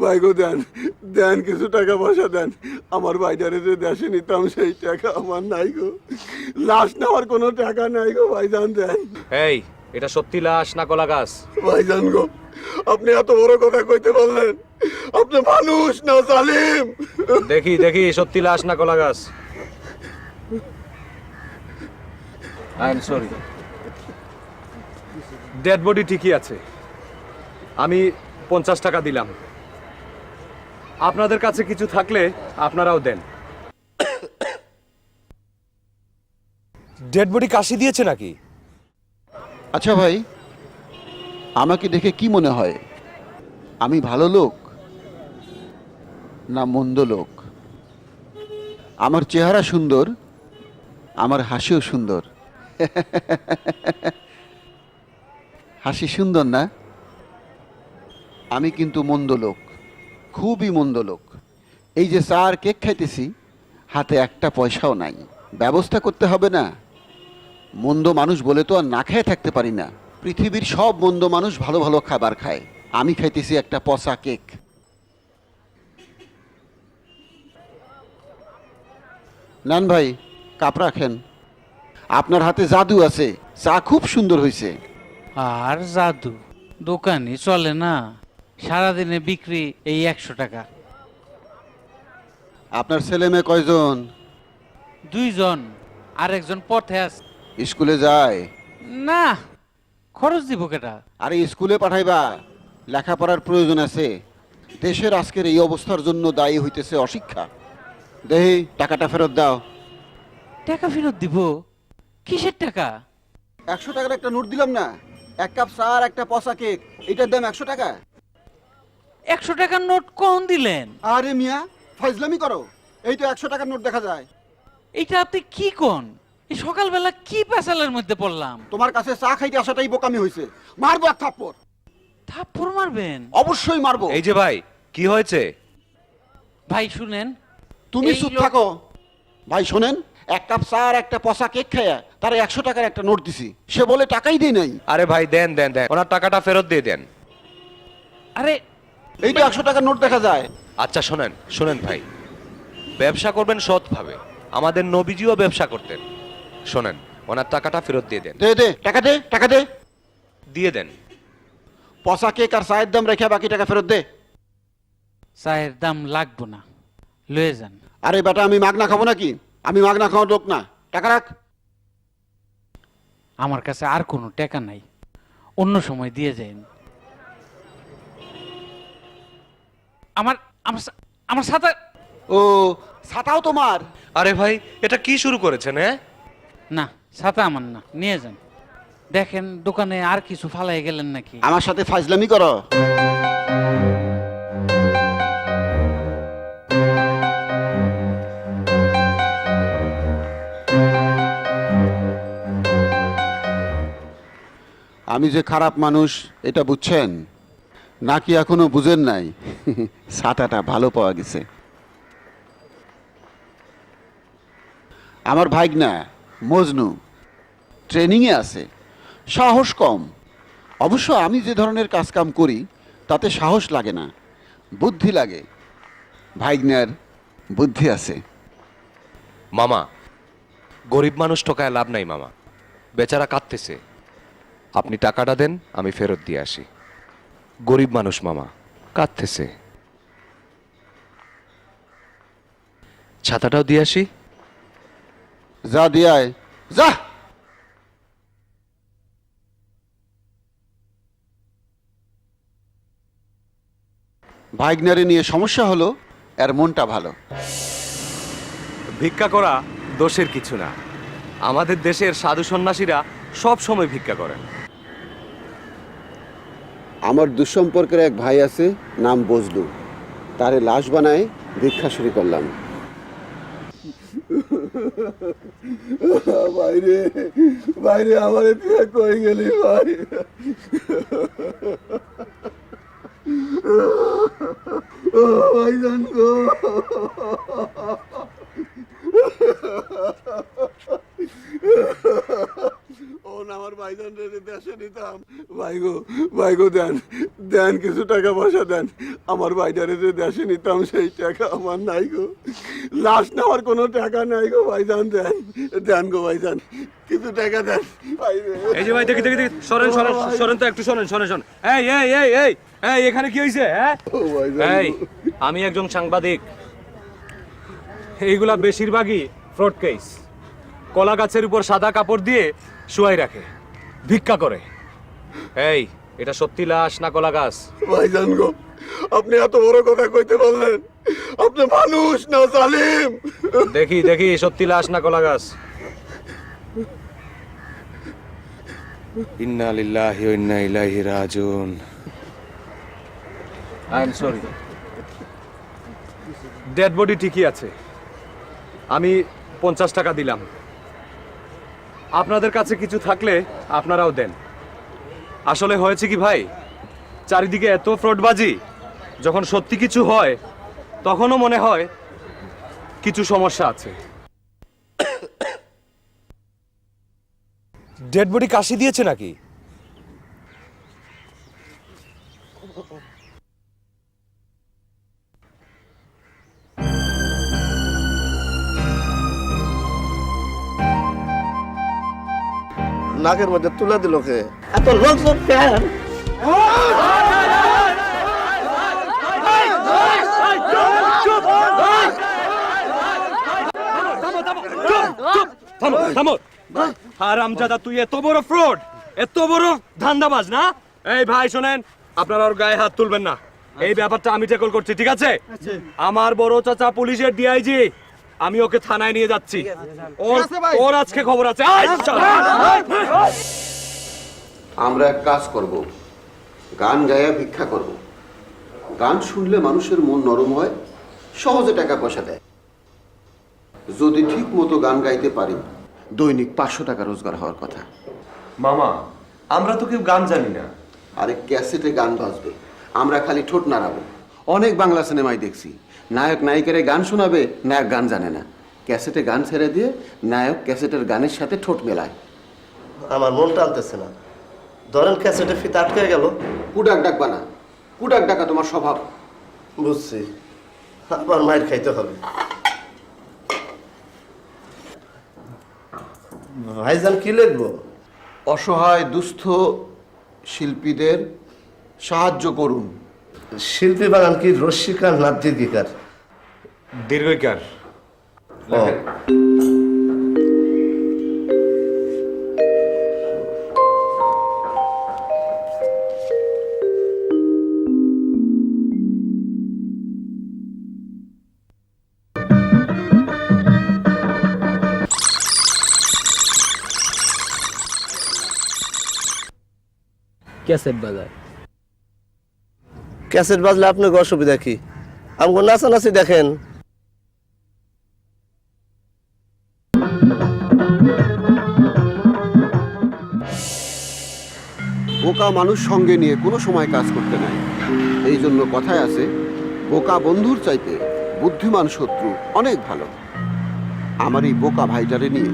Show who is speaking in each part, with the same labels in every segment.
Speaker 1: ভাই গো দেন দেন, কিছু টাকা পয়সা দেন। আমার ভাইটারে যে দেশে নিতাম সেই টাকা আমার নাই গো। লাশ নেওয়ার কোনো টাকা নাই গো ভাইজান, দেন।
Speaker 2: এই, এটা সত্যি লাশ না কলা গাছ?
Speaker 1: ভাইজান গো, আপনি এত বড় কথা কইতে পারলেন? আপনি মানুষ না জালিম?
Speaker 2: দেখি দেখি সত্যি লাশ না কলা গাছ। I am sorry, dead body ঠিকই আছে। আমি 50 টাকা দিলাম। আপনাদের কাছে কিছু থাকলে আপনারাও দেন। ডেড বডি কাশি দিয়েছে নাকি?
Speaker 3: আচ্ছা ভাই, আমাকে দেখে কি মনে হয়? আমি ভালো লোক না মন্দ লোক? আমার চেহারা সুন্দর, আমার হাসিও সুন্দর। হাসি সুন্দর না? আমি কিন্তু মন্দ লোক, খুবই মন্দ লোক। এই যে চা আর কেক খাইতেছি, হাতে একটা পয়সাও নাই। ব্যবস্থা করতে হবে না? মন্দ মানুষ বলে তো আর না খেয়ে থাকতে পারি না। পৃথিবীর সব মন্দ মানুষ ভালো ভালো খাবার খায়, আমি খাইতেছি একটা পচা কেক। নেন ভাই, কাপ রাখেন। আপনার হাতে জাদু আছে, চা খুব সুন্দর হয়েছে।
Speaker 4: আর জাদু দোকানে চলে না, সারাদিনে বিক্রি এই 100 টাকা।
Speaker 3: আপনার ছেলে মেয়ে কয়জন?
Speaker 4: 2 জন, আর একজন পথে আছে।
Speaker 3: স্কুলে যায়?
Speaker 4: না, খরচ দিব কেটা?
Speaker 3: আরে স্কুলে পাঠাইবা, লেখাপড়ার প্রয়োজন আছে। দেশের আজকের এই অবস্থার জন্য দায়ী হইতেছে অশিক্ষা। দেহি টাকাটা ফেরত দাও।
Speaker 4: টাকা ফেরত দিব? কিসের টাকা?
Speaker 3: 100 টাকার একটা নোট দিলাম না, এক কাপ চা আর একটা পচা কেক, এটার দাম 100 টাকা।
Speaker 4: 100 টাকার নোট কোন দিলেন?
Speaker 3: আরে মিয়া, ফাইজলামি করো। এই তো 100 টাকার নোট দেখা যায়।
Speaker 4: এটা আপনি কি কোন? এই সকালবেলা কি পেশালের মধ্যে পড়লাম?
Speaker 3: তোমার কাছে চা খাইতে আসাটাই বোকামি হয়েছে। মারবো এক থাপ্পড়।
Speaker 4: থাপ্পড় মারবেন?
Speaker 3: অবশ্যই মারবো।
Speaker 2: এই যে ভাই, কি হয়েছে?
Speaker 4: ভাই শুনেন,
Speaker 3: তুমি
Speaker 4: এই
Speaker 3: চুপ
Speaker 4: লোক-
Speaker 3: থাকো। ভাই শোনেন, এক কাপ চা আর একটা পচা কেক খাইয়া তার 100 টাকার একটা নোট দিছি, সে বলে টাকাই দেয় নাই।
Speaker 2: আরে ভাই দেন দেন দেন, ওনার টাকাটা ফেরত দিয়ে দেন।
Speaker 4: আরে
Speaker 3: এই তো 100 টাকার নোট দেখা যায়।
Speaker 2: আচ্ছা শোনেন শোনেন ভাই, ব্যবসা করবেন সৎভাবে। আমাদের নবীজিও ব্যবসা করতেন। শোনেন, ওনার টাকাটা ফেরত দিয়ে দেন।
Speaker 3: দে দে, টাকা দে, টাকা দে।
Speaker 2: দিয়ে দেন।
Speaker 3: পচা কেক আর চায়ের দাম রেখে বাকি টাকা ফেরত দে।
Speaker 4: চায়ের দাম লাগবো না, লয়ে যান।
Speaker 3: আরে বেটা, আমি মাগনা খাবো নাকি? আমি মাগনা খাওয়ার লোক না, টাকা রাখ।
Speaker 4: আমার কাছে আর কোনো টাকা নাই, অন্য সময় দিয়ে যান। আমার আমার সা- আমার সাথে
Speaker 3: ও, ছাতাও তোমার?
Speaker 2: আরে ভাই, এটা কি শুরু করেছেন? হ্যাঁ,
Speaker 4: না, ছাতা আমার না, নিয়ে যান। দেখেন দোকানে আর কিছু ফালাই গেলেন নাকি?
Speaker 3: আমার সাথে ফাইজলামি করো? আমি যে খারাপ মানুষ এটা বুঝছেন নাকি এখনো বুঝেন নাই? ছাতাটা ভালো পাওয়া গেছে। আমার ভাইগনা মজনু ট্রেনিংয়ে আছে, সাহস কম। অবশ্য আমি যে ধরনের কাজকাম করি তাতে সাহস লাগে না, বুদ্ধি লাগে। ভাইগনার বুদ্ধি আছে।
Speaker 2: মামা, গরিব মানুষ ঠকায় লাভ নাই মামা, বেচারা কাঁদতেছে। আপনি টাকাটা দেন, আমি ফেরত দিয়ে আসি। গরিব মানুষ মামা, কাঁদতেছে। ছাতাটাও দিয়ে আসি।
Speaker 3: যা দিয়ায় যা। ভাইগনারে নিয়ে সমস্যা হলো, এর মনটা ভালো।
Speaker 2: ভিক্ষা করা দোষের কিছু না। আমাদের দেশের সাধু সন্ন্যাসীরা সব সময় ভিক্ষা করেন।
Speaker 3: আমার দুঃসম্পর্কের এক ভাই আছে, নাম বজলু। তারে লাশ বানায় ভিক্ষা শুরু করলাম।
Speaker 1: বাইরে বাইরে আমার তুই কই গেলি ভাই? ও ভাইজান গো, ও না আমার ভাইজান রে দেশে নিতাম। ভাই গো দেন দেন কিছু টাকা পয়সা দেন, আমার ভাইটারে যে দেশে নিতাম সেই টাকা আমার নাই গো। লাশ নেওয়ার কোনো টাকা নাই গো ভাইজান, দেন দেন গো ভাইজান, কিছু টাকা দেন ভাই রে।
Speaker 2: এই যে ভাই, দেখি দেখি দেখি, সরেন সরেন সরেন তো একটু, সরেন সরেন সরেন। এই এই এই এই এই, এখানে কি হয়েছে? হ্যাঁ,
Speaker 1: ও ভাইজান
Speaker 2: এই আমি একজন সাংবাদিক। এইগুলা বেশিরভাগই ফ্রড কেস। কলা গাছের উপর সাদা কাপড় দিয়ে শুয়াই রাখে, ভিক্ষা করে। এই, এটা সত্যি লাশ না কলা গাছ?
Speaker 1: ভাইজান গো, আপনি এত বড় কথা কইতে বললেন, আপনি মানুষ না জালিম?
Speaker 2: দেখি দেখি সত্যি লাশ না কলা গাছ। ইন্না লিল্লাহি ওয়া ইন্না ইলাইহি রাজিউন। I am sorry. Dead body ঠিকই আছে। আমি 50 টাকা দিলাম। আপনাদের কাছে কিছু থাকলে আপনারাও দেন। আসলে হয়েছে কি ভাই, চারিদিকে এত ফ্রডবাজি, যখন সত্যি কিছু হয় তখনও মনে হয় কিছু সমস্যা আছে। ডেড বডি কাশি দিয়েছে নাকি?
Speaker 5: নাকের মধ্যে তুলে দিল কে? এত লোকজন কেন?
Speaker 2: থামো থামো। হারামজাদা, তুই এত বড় ফ্রড, এত বড় ধান্দাবাজ না? এই ভাই শোনেন, আপনারা ওর গায়ে হাত তুলবেন না। এই ব্যাপারটা আমি ট্যাকল করছি, ঠিক আছে? আমার বড় চাচা পুলিশের ডিআইজি, আমি ওকে থানায় নিয়ে যাচ্ছি। ওর আজকে খবর আছে।
Speaker 3: আমরা এক কাজ করব, গান গায়া ভিক্ষা করব। গান শুনলে মানুষের মন নরম হয়, সহজে টাকা পয়সা দেয়। যদি ঠিক মতো গান গাইতে পারি, দৈনিক 500 টাকা রোজগার হওয়ার কথা।
Speaker 2: মামা, আমরা তো কেউ গান জানি না।
Speaker 3: আরে ক্যাসেটে গান বাজবে, আমরা খালি ঠোঁট নাড়াবো। অনেক বাংলা সিনেমায় দেখছি, নায়ক নায়িকারে গান শোনাবে, নায়ক গান জানে না। ক্যাসেটে গান ছেড়ে দিয়ে নায়ক ক্যাসেটের গানের সাথে ঠোঁট মেলায়।
Speaker 5: আমার মন টানতেছে না। ধরেন ক্যাসেটে ফিতে আটকে গেল।
Speaker 3: কুডাক ডাকবা না, কুডাক ডাকা তোমার স্বভাব।
Speaker 5: বুঝছি, আবার মায়ের খাইতে হবে। ভাইজান কি লিখবো?
Speaker 3: অসহায় দুস্থ শিল্পীদের সাহায্য করুন।
Speaker 5: শিল্পী বাগান কি রস্মিকার না দীর্ঘিকার?
Speaker 2: দীর্ঘকার।
Speaker 5: ও,
Speaker 6: ক্যাসেট বাজার।
Speaker 5: ক্যাসেট বাজলে আপনার অসুবিধা কি? আমাকে নাচানাচি দেখেন।
Speaker 3: বোকা মানুষ সঙ্গে নিয়ে কোনো সময় কাজ করতে নাই। এই জন্য কথায় আছে, বোকা বন্ধুর চাইতে বুদ্ধিমান শত্রু অনেক ভালো। আমার এই বোকা ভাইটারে নিয়ে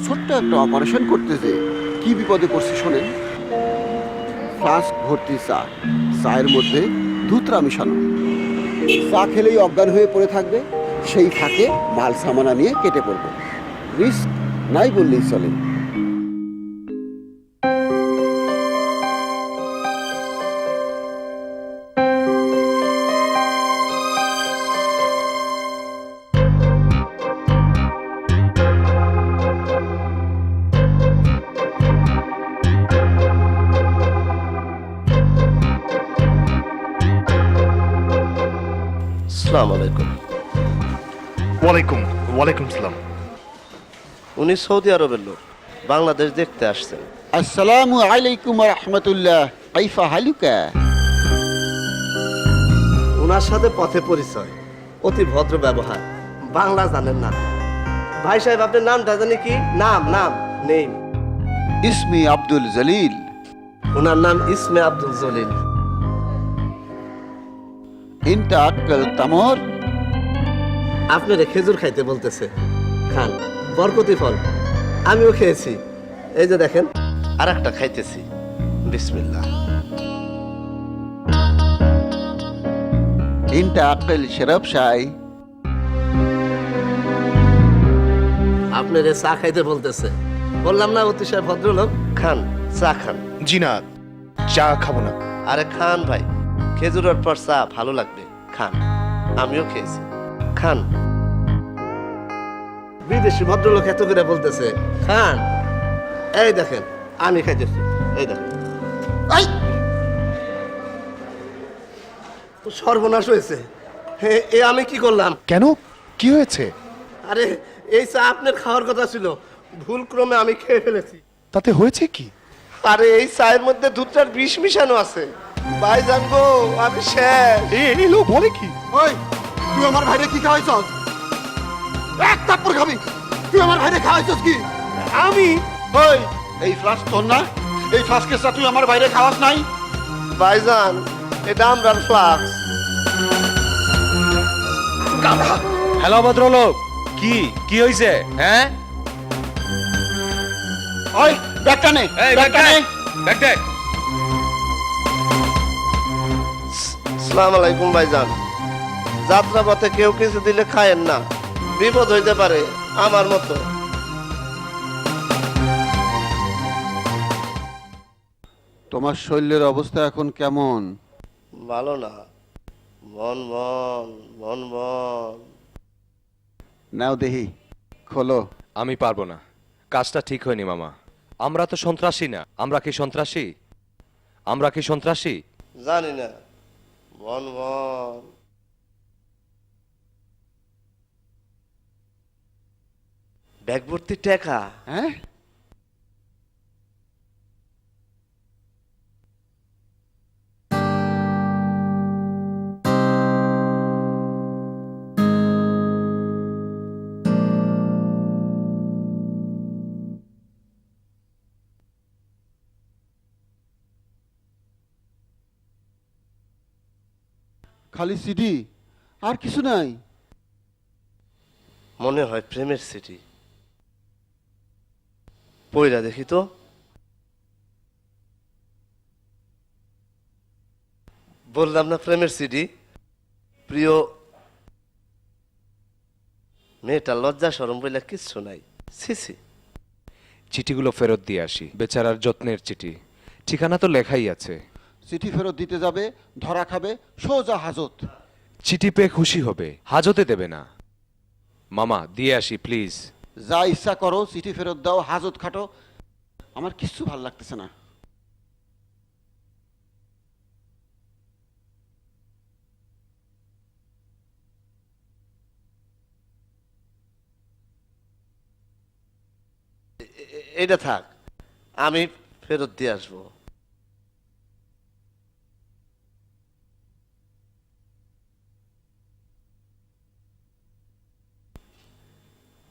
Speaker 3: ছোট্ট একটা অপারেশন করতে যে কি বিপদে পড়ছি শোনেন। ফ্লাস্ক ভর্তি চা, চায়ের মধ্যে ধুতরা মিশানো। চা খেলেই অজ্ঞান হয়ে পড়ে থাকবে, সেই ফাঁকে মাল সামানা নিয়ে কেটে পড়বে। রিস্ক নাই বললেই চলে।
Speaker 5: আসসালামু আলাইকুম।
Speaker 7: ওয়ালাইকুম সালাম।
Speaker 5: উনি সৌদি আরবের লোক, বাংলাদেশ দেখতে আসছেন।
Speaker 3: আসসালামু আলাইকুম ওয়া রাহমাতুল্লাহ, কাইফা হালুকা?
Speaker 5: ওনার সাথে পথে পরিচয়, অতি ভদ্র ব্যবহার। বাংলা জানেন না। ভাই সাহেব, আপনার নামটা জানি কি? নাম নাম নেম।
Speaker 3: ইসমি আব্দুল জলিল।
Speaker 5: ওনার নাম ইসমে আব্দুল জলিল।
Speaker 3: ইনটা আক্কাল তামর।
Speaker 5: আপনারে খেজুর খাইতে বলতেছে, খান, বরকতি ফল। আমিও খেয়েছি, এই যে দেখেন, আর একটা খাইতেছি। বিসমিল্লাহ।
Speaker 3: ইনটা আক্কেল শেরব শাই।
Speaker 5: আপনার এ চা খাইতে বলতেছে, বললাম না অতিশয় ভদ্রলোক। খান, চা খান।
Speaker 6: জি না, চা খাবো না।
Speaker 5: আরে খান ভাই, খেজুরের পর চা ভালো লাগবে, খান। আমিও খেয়েছি, খান। বিদেশি ভদ্রলোক এত করে বলতেছে, খান। এই দেখেন, আমি খাইতেছি, এই দেখেন। এই! সর্বনাশ হয়েছে। এ আমি কি করলাম?
Speaker 6: কেন, কি হয়েছে?
Speaker 5: আরে এই চা আপনার খাওয়ার কথা ছিল, ভুল ক্রমে আমি খেয়ে ফেলেছি।
Speaker 6: তাতে হয়েছে কি?
Speaker 5: আরে এই চায়ের মধ্যে দুধটার বিষ মিশানো আছে। ভাই জানবো আমি শেষ।
Speaker 6: এই লোক বলে কি?
Speaker 1: ওই তুই আমার ভাইরে কি খাওয়াইছস? এক থাপ্পড় খাবি। তুই আমার ভাইরে খাওয়াইছস কি?
Speaker 5: আমি
Speaker 3: ওই এই ফ্লাস্ক তোর না? এই ফ্লাস্কের চা তুই আমার বাইরে খাওয়াস নাই?
Speaker 5: ভাইজান, এটা আমরার ফ্লাক্স।
Speaker 2: হ্যালো ভদ্রলোক, কি কি হয়েছে? হ্যাঁ,
Speaker 3: ওই ব্যাগটা নে, ব্যাগটা নে।
Speaker 2: দেখ দেখ।
Speaker 5: আসসালামু আলাইকুম ভাইজান। যাত্রা পথে কেউ কিছু দিলে খায়েন না, বিপদ হইতে পারে আমার মতো।
Speaker 3: তোমার শরীরের অবস্থা এখন কেমন?
Speaker 5: ভালো না, মন মন মন মন।
Speaker 3: নাও দেহি, খোলো।
Speaker 2: আমি পারবো না, কাজটা ঠিক হয়নি মামা। আমরা তো সন্ত্রাসী না। আমরা কি সন্ত্রাসী? আমরা কি সন্ত্রাসী?
Speaker 5: জানি না, মন মন। ব্যাগ ভর্তি টাকা।
Speaker 3: হ্যাঁ, খালি সিডি, আর কিছু নাই?
Speaker 5: মনে হয় প্রেমের সিটি। পয়লা দেখি তো। বললাম না প্রেমের সিডি। প্রিয় মেয়েটা লজ্জা শরম বইলা কিচ্ছু নাই। সিসি
Speaker 2: চিঠিগুলো ফেরত দিয়ে আসি। বেচারার যত্নের চিঠি, ঠিকানা তো লেখাই আছে।
Speaker 3: চিঠি ফেরত দিতে যাবে, ধরা খাবে, সোজা হাজত।
Speaker 2: চিঠি পেয়ে খুশি হবে, হাজতে দেবে না। মামা দিয়ে আসি প্লিজ।
Speaker 3: যা ইচ্ছা করো, চিঠি ফেরত দাও, হাজত খাটো, আমার কিচ্ছু ভাল লাগতেছে না।
Speaker 5: এটা থাক, আমি ফেরত দিয়ে আসবো।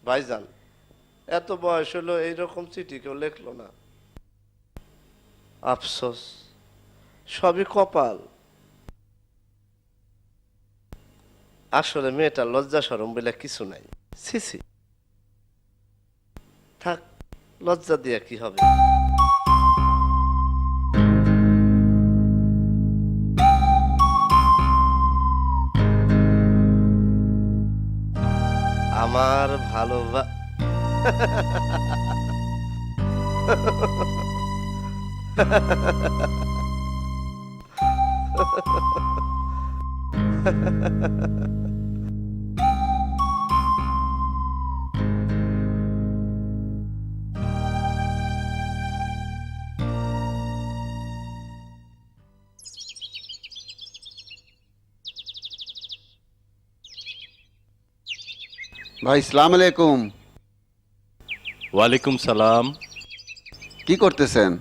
Speaker 5: ভাইজান, এত বয়স হলো এইরকম চিঠি কেউ লেখলো না। আফসোস, সবই কপাল। আসলে মেয়েটা লজ্জা শরম বলে কিছু নাই। সিসি থাক, লজ্জা দিয়া কি হবে। আমার ভালোবা
Speaker 3: ভাই সালাম আলাইকুম।
Speaker 7: ওয়ালাইকুম সালাম।
Speaker 3: কি করতেছেন?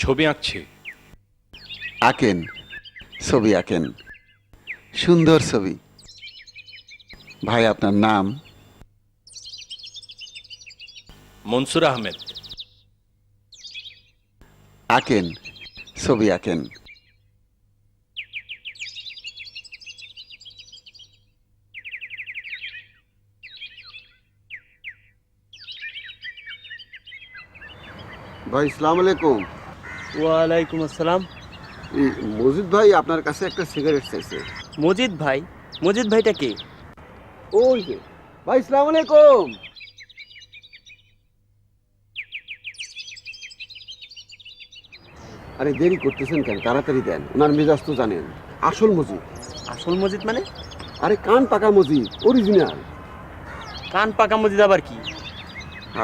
Speaker 7: ছবি আঁকছি।
Speaker 3: আঁকেন, ছবি আঁকেন, সুন্দর ছবি। ভাই আপনার নাম?
Speaker 7: মনসুর আহমেদ।
Speaker 3: আঁকেন, ছবি আঁকেন। ভাই সালাম আলাইকুম।
Speaker 8: ওয়ালাইকুম আসসালাম।
Speaker 1: এই মজিদ ভাই আপনার কাছে একটা সিগারেট চাইছে।
Speaker 8: মজিদ ভাইটা কে?
Speaker 1: ওই যে ভাই, সালাম আলাইকুম। আরে দেরি করতেছেন কেন, তাড়াতাড়ি দেন, ওনার মেজাজ তো জানেন। আসল মজিদ।
Speaker 8: আসল মজিদ মানে?
Speaker 1: আরে কান পাকা মজিদ, অরিজিনাল।
Speaker 8: কান পাকা মজিদ আবার কি?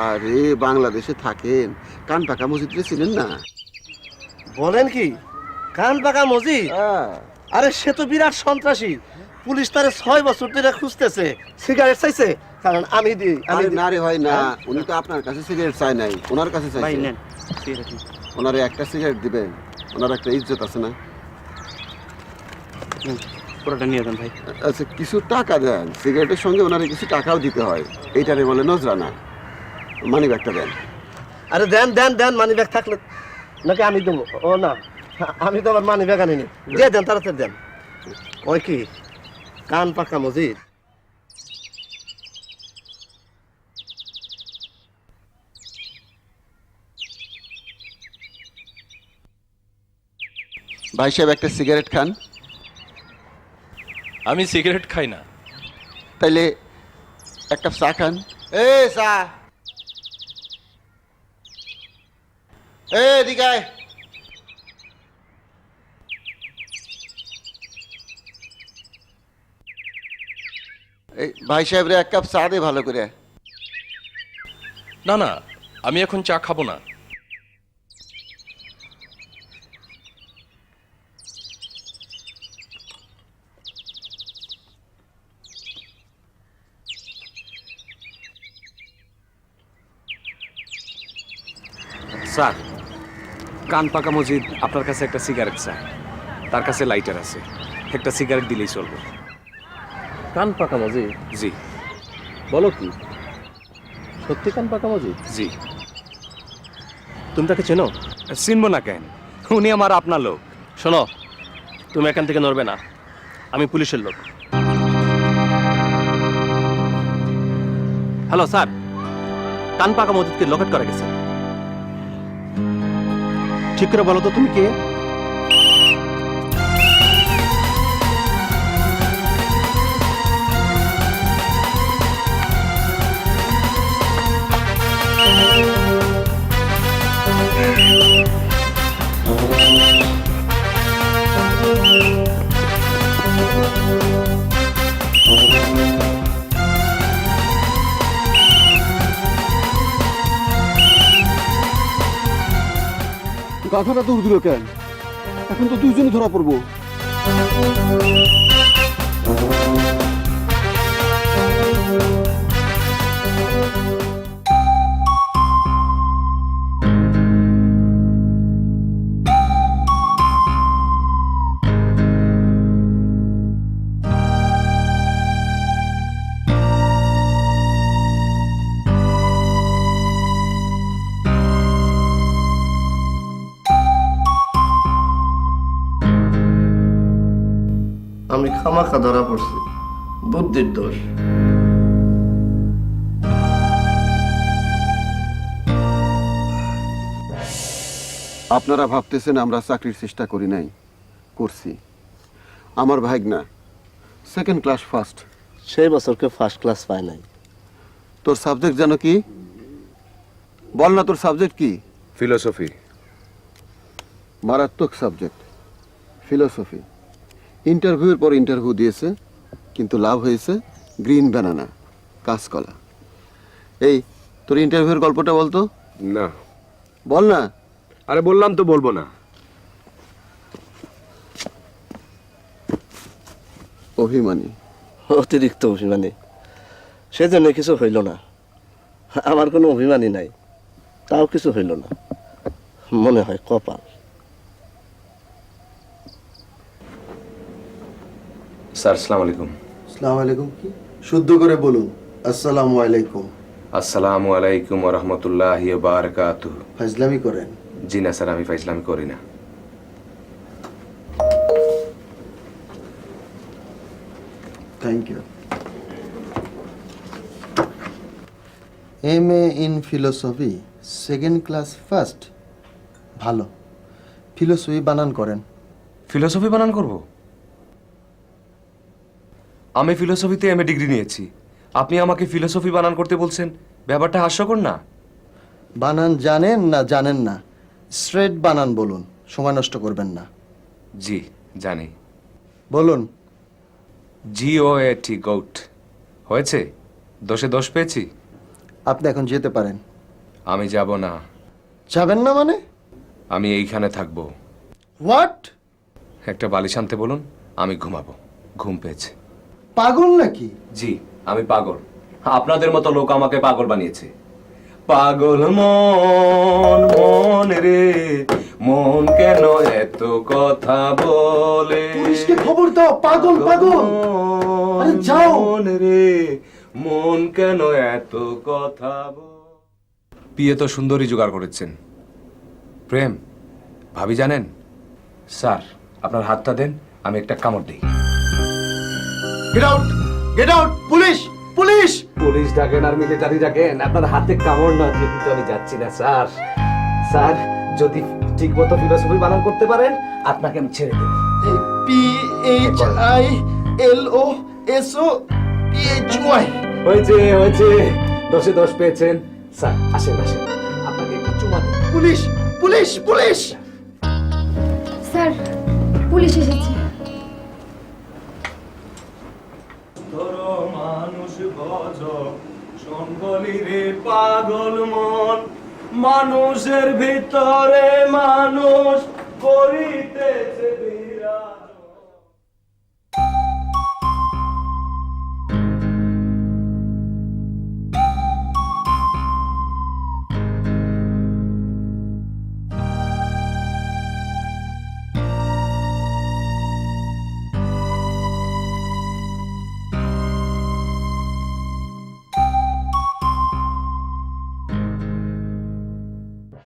Speaker 1: আরে বাংলাদেশে থাকেন, কান পাকা মজিদকে চিনেন না?
Speaker 5: বলেন কি, কান পাকা মজিদ?
Speaker 1: হ্যাঁ।
Speaker 5: আরে সে তো বিরাট সন্ত্রাসী, পুলিশ তারে 6 বছর ধরে খুঁজতেছে। সিগারেট চাইছে, কারণ আমি দিই।
Speaker 1: আরে না রে হয় না, উনি তো আপনার কাছে সিগারেট চাই নাই, ওনার কাছে
Speaker 8: ভাই
Speaker 1: চাইছে।
Speaker 8: নেন সিগারেট নিন।
Speaker 1: ওনারে একটা সিগারেট দিবেন, ওনার একটা ইজ্জত আছে না?
Speaker 8: নেন, পুরোটা নিয়ে যান ভাই।
Speaker 1: আচ্ছা কিছু টাকা দেন, সিগারেটের সঙ্গে ওনারে কিছু টাকাও দিতে হয়, এইটারে বলে নজরানা। মানি ব্যাগটা দেন।
Speaker 5: আরে দেন দেন দেন, মানি ব্যাগ থাকলে নাকি আমি দেবো? ও না, আমি তো আবার মানি ব্যাগ আনিনি। দিয়ে দেন, তাড়াতাড়ি দেন। ওই কি কান পাকা মজিদ?
Speaker 3: ভাই সাহেব একটা সিগারেট খান।
Speaker 7: আমি সিগারেট খাই না।
Speaker 3: তাইলে এক কাপ চা খান। এ চা, এদিকে আয়। এই ভাই সাহেবরে এক কাপ চা দে ভালো করে।
Speaker 7: না না, আমি এখন চা খাবো না।
Speaker 2: স্যার, কান পাকা মজিদ আপনার কাছে একটা সিগারেট চায়, তার কাছে লাইটার আছে, একটা সিগারেট দিলেই চলবে।
Speaker 5: কান পাকা মজিদ?
Speaker 2: জি
Speaker 5: বলো কি, সত্যি কান পাকা মজিদ?
Speaker 2: জি।
Speaker 5: তুমি তাকে চেনো?
Speaker 2: চিনবো না কেন, উনি আমার আপনার লোক।
Speaker 5: শোনো, তুমি এখান থেকে নড়বে না, আমি পুলিশের লোক। হ্যালো স্যার, কান পাকা মজিদকে লকেট করা গেছে। ঠিক করে বলো তো তুমি কে?
Speaker 1: গাথাটা দূর দিল কেন? এখন তো দুইজনই ধরা পড়বো।
Speaker 5: আমি খামাখা ধরা পড়ছি, বুদ্ধির দোষ।
Speaker 1: আপনারা ভাবতেছেন আমরা চাকরির চেষ্টা করি নাই, করছি। আমার ভাগনা সেকেন্ড ক্লাস ফার্স্ট।
Speaker 5: সেই বছরকে ফার্স্ট ক্লাস পায় নাই।
Speaker 1: তোর সাবজেক্ট জানো কি? বল না, তোর সাবজেক্ট কি?
Speaker 2: ফিলোসফি।
Speaker 1: মারাত্মক সাবজেক্ট ফিলোসফি। ইন্টারভিউর পর ইন্টারভিউ দিয়েছে, কিন্তু লাভ হয়েছে গ্রিন ব্যানানা, কাঁচকলা। এই তোর ইন্টারভিউর গল্পটা বলতো।
Speaker 2: না।
Speaker 1: বল না।
Speaker 2: আরে বললাম তো বলবো না।
Speaker 1: অভিমানী।
Speaker 5: অতিরিক্ত অভিমানী, সেজন্য কিছু হইল না। আমার কোনো অভিমানী নাই, তাও কিছু হইল না। মনে হয় কপাল।
Speaker 2: স্যার আসসালামু আলাইকুম।
Speaker 9: আসসালামু আলাইকুম। কি শুদ্ধ করে বলুন? আসসালামু আলাইকুম।
Speaker 2: আসসালামু আলাইকুম ওয়া রাহমাতুল্লাহি ওয়া বারাকাতুহু।
Speaker 9: ফাজলামি করেন?
Speaker 2: জি না স্যার, আমি ফাইজলামি করি না।
Speaker 9: Thank you. MA in philosophy, second class first. ভালো। ফিলোসফি বানান করেন।
Speaker 2: ফিলোসফি বানান করব? আমি ফিলোসফিতে এমএ ডিগ্রি নিয়েছি, আপনি আমাকে ফিলোসফি বানান করতে বলছেন? ব্যাপারটা হাস্যকর না?
Speaker 9: বানান জানেন না জানেন না, স্ট্রেট বানান বলুন, সময় নষ্ট করবেন না।
Speaker 2: জি জানি।
Speaker 9: বলুন।
Speaker 2: GOAT, goat. হয়েছে? 10-এ 10 পেয়েছি?
Speaker 9: আপনি এখন যেতে পারেন।
Speaker 2: আমি যাব না।
Speaker 9: যাবেন না মানে?
Speaker 2: আমি এইখানে থাকবো।
Speaker 9: হোয়াট?
Speaker 2: একটা বালিশ আনতে বলুন, আমি ঘুমাবো। ঘুম পেয়েছে।
Speaker 9: পাগল নাকি?
Speaker 2: জি আমি পাগল, আপনাদের মতো লোক আমাকে পাগল বানিয়েছে। পাগল মন, মন রে মন কেন এত কথা বলে?
Speaker 9: পুলিশকে খবর দাও, পাগল পাগল। আরে যাও।
Speaker 2: মন রে মন কেন এত কথা বিয়ে তো সুন্দরী জোগাড় করেছেন। প্রেম ভাবি জানেন? স্যার আপনার হাতটা দেন, আমি একটা কামড় দিই।
Speaker 9: Get out, get out. Police, police.
Speaker 2: Police ডাকেন আর মিলিটারি ডাকেন, আপনার হাতে কামড় না দিয়ে কিন্তু আমি যাচ্ছি না স্যার। স্যার যদি ঠিক মতো ফিলোসফি বানান করতে পারেন, আপনাকে আমি ছেড়ে দেব।
Speaker 9: PHILOSOPHY।
Speaker 2: হয়েছে হয়েছে, 10-এ 10 পেয়েছেন। স্যার আসেন আসেন, আপনাকে একটু চুমা দিই।
Speaker 9: Police, police, police.
Speaker 10: Sir, police এসেছে।
Speaker 2: মানুষ ভজ সম্বলি রে পাগল মন, মানুষের ভিতরে মানুষ করিতেছে